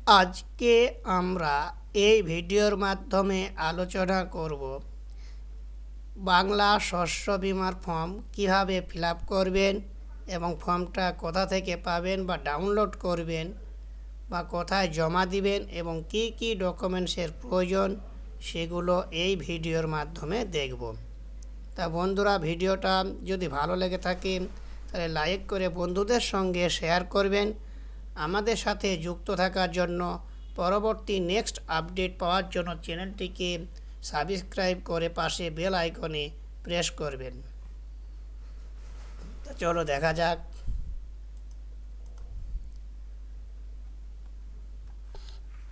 আজকে আমরা এই ভিডিওর মাধ্যমে আলোচনা করব বাংলা শস্য বীমার ফর্ম কিভাবে ফিল আপ করবেন এবং ফর্মটা কোথা থেকে পাবেন বা ডাউনলোড করবেন বা কোথায় জমা দিবেন এবং কি কি ডকুমেন্টসের প্রয়োজন সেগুলো এই ভিডিওর মাধ্যমে দেখব। তা বন্ধুরা, ভিডিওটা যদি ভালো লেগে থাকে তাহলে লাইক করে বন্ধুদের সঙ্গে শেয়ার করবেন। আমাদের সাথে যুক্ত থাকার জন্য, পরবর্তী নেক্সট আপডেট পাওয়ার জন্য চ্যানেলটিকে সাবস্ক্রাইব করে পাশে বেল আইকনে প্রেস করবেন। তা চলো দেখা যাক।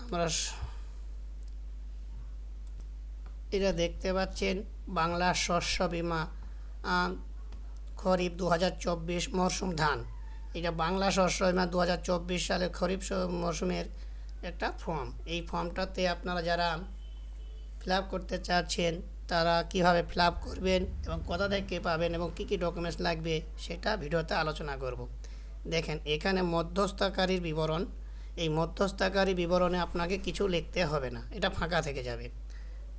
আমরা এটা দেখতে পাচ্ছেন বাংলা শস্য বীমা খরিফ 2024 মরশুম ধান। এটা বাংলা শস্য বীমা 2024 সালের খরিফ মরশুমের একটা ফর্ম। এই ফর্মটাতে আপনারা যারা ফিল আপ করতে চাচ্ছেন তারা কিভাবে ফিল আপ করবেন এবং কোথা থেকে পাবেন এবং কী কী ডকুমেন্টস লাগবে সেটা ভিডিওতে আলোচনা করব। দেখেন, এখানে মধ্যস্থতাকারীর বিবরণ। এই মধ্যস্থতাকারী বিবরণে আপনাকে কিছু লিখতে হবে না, এটা ফাঁকা থেকে যাবে।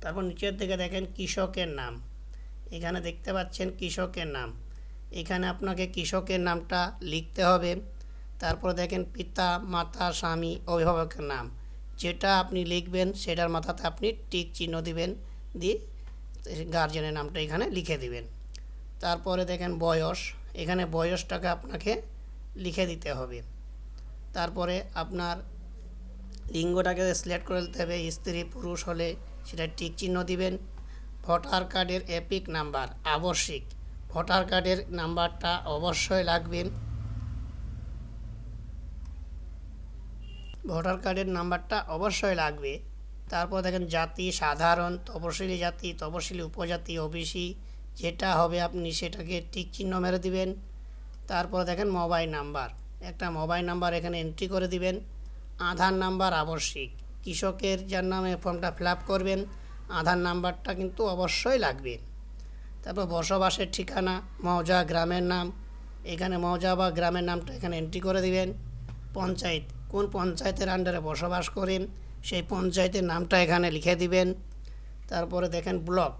তারপর নিচের দিকে দেখেন কৃষকের নাম। এখানে দেখতে পাচ্ছেন কৃষকের নাম। এখানে আপনাকে কৃষকের নামটা লিখতে হবে। তারপর দেখেন পিতা, মাতা, স্বামী, অভিভাবকের নাম। যেটা আপনি লিখবেন সেটার মাথাতে আপনি টিক চিহ্ন দিবেন, দিয়ে গার্জেনের নামটা এখানে লিখে দিবেন। তারপরে দেখেন বয়স। এখানে বয়সটাকে আপনাকে লিখে দিতে হবে। তারপরে আপনার লিঙ্গটাকে সিলেক্ট করে দিতে হবে। স্ত্রী পুরুষ হলে সেটা টিক চিহ্ন দিবেন। ভোটার কার্ডের এপিক নাম্বার আবশ্যিক। ভোটার কার্ডের নাম্বারটা অবশ্যই লাগবে। ভোটার কার্ডের নাম্বারটা অবশ্যই লাগবে। তারপর দেখেন জাতি, সাধারণ, তপশিলি জাতি, তপশিলি উপজাতি, ওবিসি, যেটা হবে আপনি সেটাকে টিক চিহ্ন মেরে দিবেন। তারপর দেখেন মোবাইল নাম্বার। একটা মোবাইল নাম্বার এখানে এন্ট্রি করে দিবেন। আধার নাম্বার আবশ্যিক। কৃষকের যার নামে ফর্মটা ফিল আপ করবেন আধার নাম্বারটা কিন্তু অবশ্যই লাগবে। তারপর বসবাসের ঠিকানা, মৌজা, গ্রামের নাম। এখানে মৌজা বা গ্রামের নামটা এখানে এন্ট্রি করে দিবেন। পঞ্চায়েত, কোন পঞ্চায়েতের আন্ডারে বসবাস করেন সেই পঞ্চায়েতের নামটা এখানে লিখে দিবেন। তারপরে দেখেন ব্লক।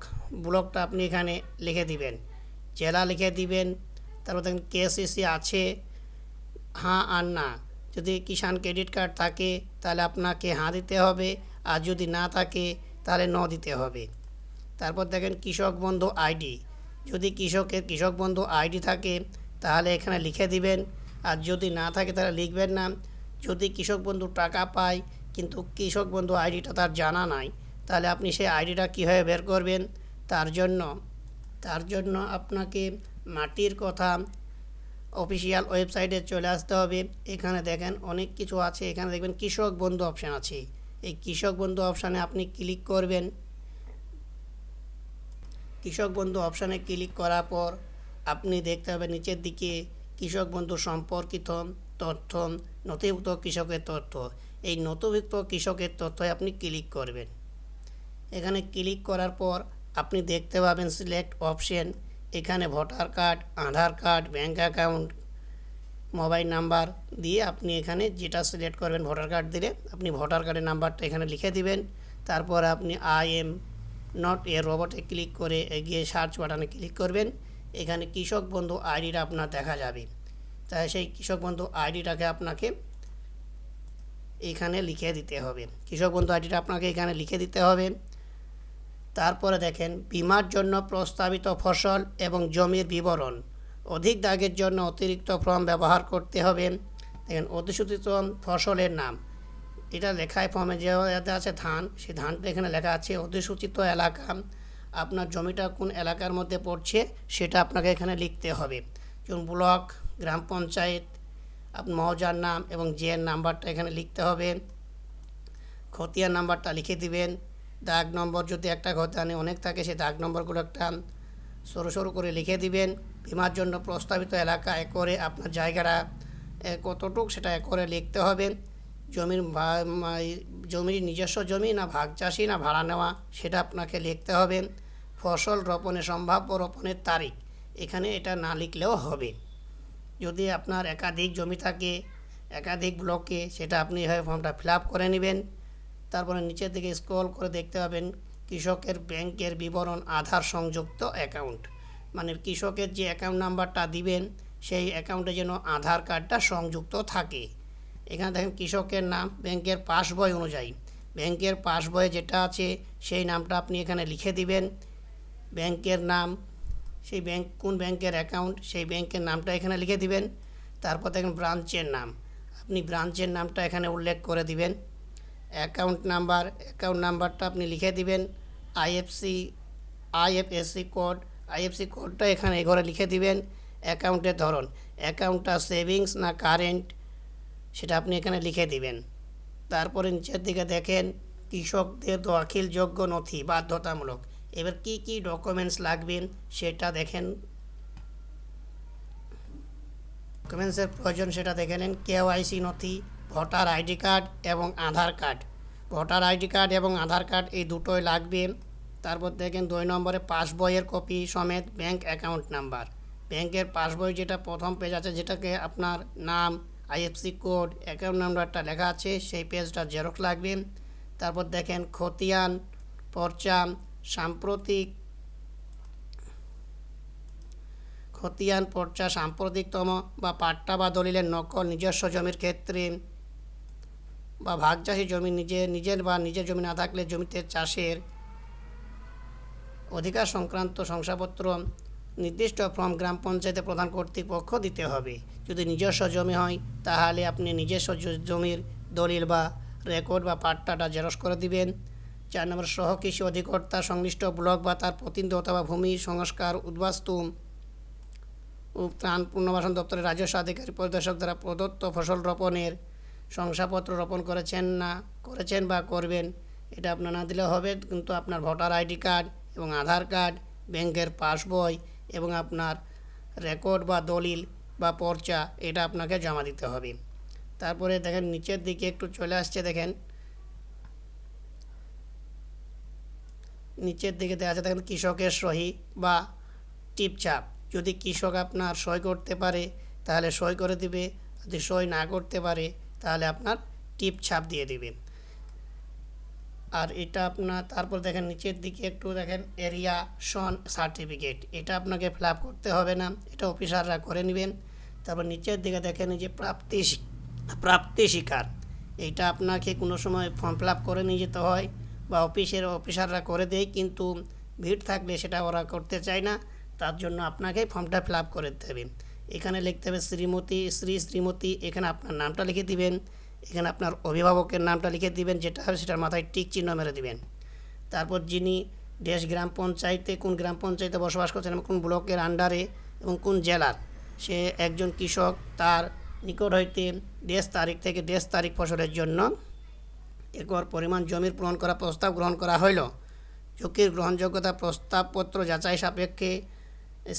ব্লকটা আপনি এখানে লিখে দিবেন। জেলা লিখে দিবেন। তারপর দেখেন কেসিসি আছে, হ্যাঁ আর না। যদি কিষাণ ক্রেডিট কার্ড থাকে তাহলে আপনাকে হ্যাঁ দিতে হবে, আর যদি না থাকে তাহলে ন দিতে হবে। তারপর দেখেন কৃষক বন্ধু আইডি। যদি কৃষক বন্ধু আইডি থাকে তাহলে এখানে লিখে দিবেন, আর যদি না থাকে তাহলে লিখবেন না। যদি কৃষক বন্ধু টাকা পায় কিন্তু কৃষক বন্ধু আইডিটা তার জানা নাই, তাহলে আপনি সেই আইডিটা কীভাবে বের করবেন? তার জন্য আপনাকে মাটির কথা অফিসিয়াল ওয়েবসাইটে চলে আসতে হবে। এখানে দেখেন অনেক কিছু আছে। এখানে দেখবেন কৃষক বন্ধু অপশান আছে। এই কৃষক বন্ধু অপশানে আপনি ক্লিক করবেন। কৃষক বন্ধু অপশানে ক্লিক করার পর আপনি দেখতে হবে নিচের দিকে কৃষক বন্ধু সম্পর্কিত তথ্য, নথিভুক্ত কৃষকের তথ্য। এই নথিভুক্ত কৃষকের তথ্যে আপনি ক্লিক করবেন। এখানে ক্লিক করার পর আপনি দেখতে পাবেন সিলেক্ট অপশন। এখানে voter card, Aadhaar card, bank account, mobile number দিয়ে আপনি এখানে যেটা সিলেক্ট করবেন, ভোটার কার্ড দিলে আপনি ভোটার কার্ডের নাম্বারটা এখানে লিখে দিবেন। তারপর আপনি আই এম নট এ রোবটে ক্লিক করে এগিয়ে সার্চ বাটনে ক্লিক করবেন। এখানে কৃষক বন্ধু আইডিটা আপনার দেখা যাবে। তাই সেই কৃষক বন্ধু আইডিটাকে আপনাকে এখানে লিখে দিতে হবে। কৃষক বন্ধু আইডিটা আপনাকে এখানে লিখে দিতে হবে। তারপরে দেখেন বীমার জন্য প্রস্তাবিত ফসল এবং জমির বিবরণ। অধিক দাগের জন্য অতিরিক্ত ফর্ম ব্যবহার করতে হবে। দেখেন অধিসূচিত ফসলের নাম, এটা লেখায় ফর্মে যে আছে ধান, সেই ধানটা এখানে লেখা আছে। অধিসূচিত এলাকা, আপনার জমিটা কোন এলাকার মধ্যে পড়ছে সেটা আপনাকে এখানে লিখতে হবে। যেমন ব্লক, গ্রাম পঞ্চায়েত, আপনার মৌজার নাম এবং জের নাম্বারটা এখানে লিখতে হবে। খতিয়ান নাম্বারটা লিখে দিবেন। দাগ নম্বর যদি একটা খতিয়ানে অনেক থাকে সেই দাগ নম্বরগুলো একটা সরু সরু করে লিখে দিবেন। বীমার জন্য প্রস্তাবিত এলাকা একরে, আপনার জায়গাটা কতটুক সেটা একরে লিখতে হবে। জমির নিজস্ব জমি না ভাগ চাষি না ভাড়া নেওয়া সেটা আপনাকে লিখতে হবে। ফসল রোপণের সম্ভাব্য রোপণের তারিখ, এখানে এটা না লিখলেও হবে। যদি আপনার একাধিক জমি থাকে একাধিক ব্লকে, সেটা আপনি এভাবে ফর্মটা ফিল আপ করে নেবেন। তারপরে নিচের দিকে স্ক্রল করে দেখতে পাবেন কৃষকের ব্যাংকের বিবরণ আধার সংযুক্ত অ্যাকাউন্ট, মানে কৃষকের যে অ্যাকাউন্ট নাম্বারটা দিবেন সেই অ্যাকাউন্টে যেন আধার কার্ডটা সংযুক্ত থাকে। এখানে দেখেন কৃষকের নাম ব্যাংকের পাসবই অনুযায়ী, ব্যাংকের পাসবইয়ে যেটা আছে সেই নামটা আপনি এখানে লিখে দিবেন। ব্যাংকের নাম, সেই ব্যাংক কোন ব্যাংকের অ্যাকাউন্ট সেই ব্যাংকের নামটা এখানে লিখে দিবেন। তারপর দেখেন ব্রাঞ্চের নাম, আপনি ব্রাঞ্চের নামটা এখানে উল্লেখ করে দিবেন। অ্যাকাউন্ট নাম্বারটা আপনি লিখে দিবেন। আইএফএসসি কোডটা এখানে ঘরে লিখে দিবেন। অ্যাকাউন্টের ধরন, অ্যাকাউন্টটা সেভিংস না কারেন্ট সেটা আপনি এখানে লিখে দিবেন। তারপরে নিচের দিকে দেখেন কৃষকদের দাখিলযোগ্য নথি বাধ্যতামূলক। এবার কি কি ডকুমেন্টস লাগবে সেটা দেখেন, ডকুমেন্টসের প্রয়োজন সেটা দেখে নেন। কেওয়াইসি নথি, ভোটার আইডি কার্ড এবং আধার কার্ড। ভোটার আইডি কার্ড এবং আধার কার্ড এই দুটোই লাগবে। তারপর দেখেন 2 নম্বরে পাসবইয়ের কপি সমেত ব্যাংক অ্যাকাউন্ট নাম্বার। ব্যাংকের পাসবই যেটা প্রথম পেজ আছে, যেটাকে আপনার নাম, আইএফসি কোড, অ্যাকাউন্ট নাম্বারটা লেখা আছে, সেই পেজটা জেরক্স লাগবে। তারপর দেখেন খতিয়ান পর্চা সাম্প্রতিকতম বা পাট্টা বা দলিলের নকল, নিজস্ব জমির ক্ষেত্রে বা ভাগচাষী জমি নিজের জমি না থাকলে জমিতে চাষের অধিকার সংক্রান্ত শংসাপত্র নির্দিষ্ট ফর্ম গ্রাম পঞ্চায়েতে প্রধান কর্তৃপক্ষ দিতে হবে। যদি নিজস্ব জমি হয় তাহলে আপনি নিজস্ব জমির দলিল বা রেকর্ড বা পাট্টাটা জেরক্স করে দিবেন। 4 নম্বর সহকৃষি অধিকর্তা সংশ্লিষ্ট ব্লক বা তার প্রতিনিধি অথবা ভূমি সংস্কার উদ্বাস্তু ও ত্রাণ পুনর্বাসন দপ্তরের রাজস্ব আধিকারিক পরিদর্শক দ্বারা প্রদত্ত ফসল রোপণের শংসাপত্র রোপণ করেছেন বা করবেন, এটা আপনার না দিলে হবে, কিন্তু আপনার ভোটার আইডি কার্ড এবং আধার কার্ড, ব্যাংকের পাসবই এবং আপনার রেকর্ড বা দলিল বা পর্চা এটা আপনাকে জমা দিতে হবে। তারপরে দেখেন নিচের দিকে একটু চলে আসছে, দেখেন নিচের দিকে দেখা যাচ্ছে দেখেন কৃষকের সহি বা টিপছাপ। যদি কৃষক আপনার সই করতে পারে তাহলে সই করে দিবে, যদি সই না করতে পারে তাহলে আপনার টিপছাপ দিয়ে দিবে। আর এটা আপনার তারপর দেখেন নিচের দিকে একটু দেখেন এরিয়াশন সার্টিফিকেট, এটা আপনাকে ফিল আপ করতে হবে না, এটা অফিসাররা করে নেবেন। তারপর নিচের দিকে দেখেন এই যে প্রাপ্তি স্বীকার, এইটা আপনাকে কোনো সময় ফর্ম ফিল আপ করে নিয়ে যেতে হয় বা অফিসাররা করে দেয়, কিন্তু ভিড় থাকলে সেটা ওরা করতে চায় না, তার জন্য আপনাকে ফর্মটা ফিল আপ করে দিতে হবে। এখানে লিখতে হবে শ্রীমতী, এখানে আপনার নামটা লিখে দিবেন, এখানে আপনার অভিভাবকের নামটা লিখে দিবেন, যেটা হবে সেটার মাথায় টিক চিহ্ন মেরে দিবেন। তারপর যিনি কোন গ্রাম পঞ্চায়েতে বসবাস করছেন এবং কোন ব্লকের আন্ডারে এবং কোন জেলার, সে একজন কৃষক, তার নিকট হইতে তারিখ থেকে তারিখ ফসলের জন্য একর পরিমাণ জমির পূরণ করা প্রস্তাব গ্রহণ করা হইল। ঝুঁকির গ্রহণযোগ্যতা প্রস্তাবপত্র যাচাই সাপেক্ষে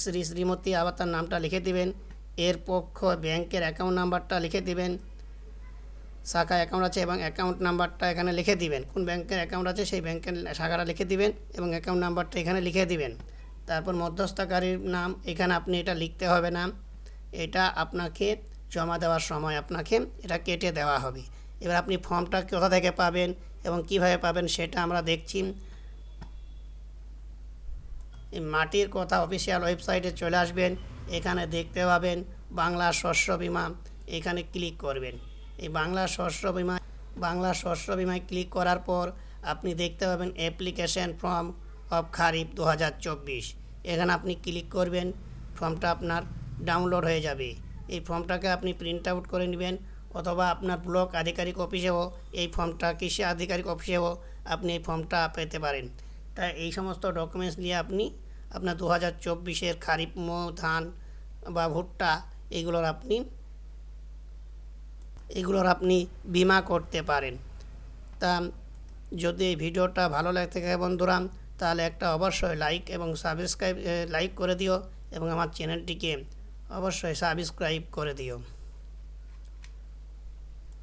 শ্রীমতী আবার তার নামটা লিখে দিবেন। এর পক্ষ ব্যাংকের অ্যাকাউন্ট নাম্বারটা লিখে দিবেন, শাখা অ্যাকাউন্ট আছে এবং অ্যাকাউন্ট নাম্বারটা এখানে লিখে দিবেন, কোন ব্যাংকের অ্যাকাউন্ট আছে সেই ব্যাংকের শাখাটা লিখে দিবেন এবং অ্যাকাউন্ট নাম্বারটা এখানে লিখে দিবেন। তারপর মধ্যস্থকারীর নাম, এখানে আপনি এটা লিখতে হবে না, এটা আপনাকে জমা দেওয়ার সময় আপনাকে এটা কেটে দেওয়া হবে। এবার আপনি ফর্মটা কোথা থেকে পাবেন এবং কিভাবে পাবেন সেটা আমরা দেখছি। এই মাটির কথা অফিসিয়াল ওয়েবসাইটে চলে আসবেন, এখানে দেখতে পাবেন বাংলা শস্য বীমা, এখানে ক্লিক করবেন। এই বাংলা শস্য বিমায় ক্লিক করার পর আপনি দেখতে পাবেন অ্যাপ্লিকেশন ফর্ম অফ খারিফ 2024, এখানে আপনি ক্লিক করবেন, ফর্মটা আপনার ডাউনলোড হয়ে যাবে। এই ফর্মটাকে আপনি প্রিন্ট আউট করে নেবেন, অথবা আপনার ব্লক আধিকারিক অফিসেও এই ফর্মটা, কৃষি আধিকারিক অফিসেও আপনি এই ফর্মটা পেতে পারেন। তাই এই সমস্ত ডকুমেন্টস নিয়ে আপনি আপনার 2024-এর খারিফ ধান বা ভুট্টা এগুলোর আপনি বিমা করতে পারেন। তা যদি এই ভিডিওটা ভালো লাগে থাকে বন্ধুরা, তাহলে একটা অবশ্যই লাইক করে দিও এবং আমার চ্যানেলটিকে অবশ্যই সাবস্ক্রাইব করে দিও।